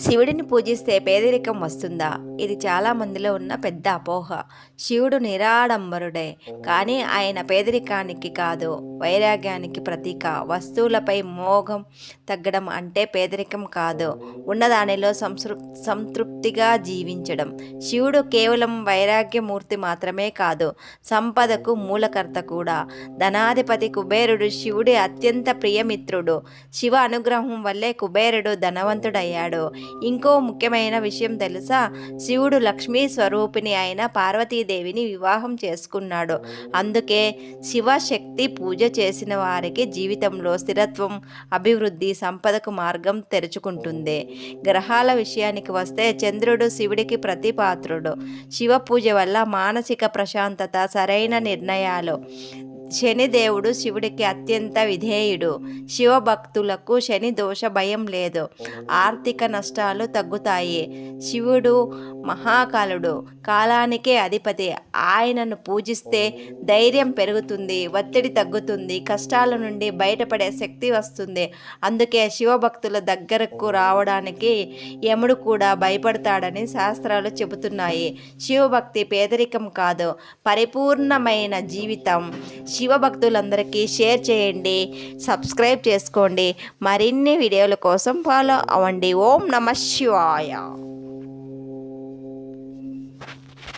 శివుడిని పూజిస్తే పేదరికం వస్తుందా? ఇది చాలా మందిలో ఉన్న పెద్ద అపోహ. శివుడు నిరాడంబరుడే, కానీ ఆయన పేదరికానికి కాదు, వైరాగ్యానికి ప్రతీక. వస్తువులపై మోహం తగ్గడం అంటే పేదరికం కాదు, ఉన్నదానిలో సంతృప్తిగా జీవించడం. శివుడు కేవలం వైరాగ్యమూర్తి మాత్రమే కాదు, సంపదకు మూలకర్త కూడా. ధనాధిపతి కుబేరుడు శివుడి అత్యంత ప్రియమిత్రుడు. శివ అనుగ్రహం వల్లే కుబేరుడు ధనవంతుడయ్యాడు. ఇంకో ముఖ్యమైన విషయం తెలుసా? శివుడు లక్ష్మీ స్వరూపిణి అయిన పార్వతీదేవిని వివాహం చేసుకున్నాడు. అందుకే శివశక్తి పూజ చేసిన వారికి జీవితంలో స్థిరత్వం, అభివృద్ధి, సంపదకు మార్గం తెరుచుకుంటుంది. గ్రహాల విషయానికి వస్తే చంద్రుడు శివుడికి ప్రతిపాత్రుడు. శివ పూజ వల్ల మానసిక ప్రశాంతత, సరైన నిర్ణయాలు. శనిదేవుడు శివుడికి అత్యంత విధేయుడు. శివభక్తులకు శని దోష భయం లేదు. ఆర్థిక నష్టాలు తగ్గుతాయి. శివుడు మహాకాలుడు, కాలానికే అధిపతి. ఆయనను పూజిస్తే ధైర్యం పెరుగుతుంది, ఒత్తిడి తగ్గుతుంది, కష్టాల నుండి బయటపడే శక్తి వస్తుంది. అందుకే శివభక్తుల దగ్గరకు రావడానికి యముడు కూడా భయపడతాడని శాస్త్రాలు చెబుతున్నాయి. శివభక్తి పేదరికం కాదు, పరిపూర్ణమైన జీవితం. శివభక్తులందరికీ షేర్ చేయండి, సబ్స్క్రైబ్ చేసుకోండి. మరిన్ని వీడియోల కోసం ఫాలో అవ్వండి. ఓం నమః శివాయ.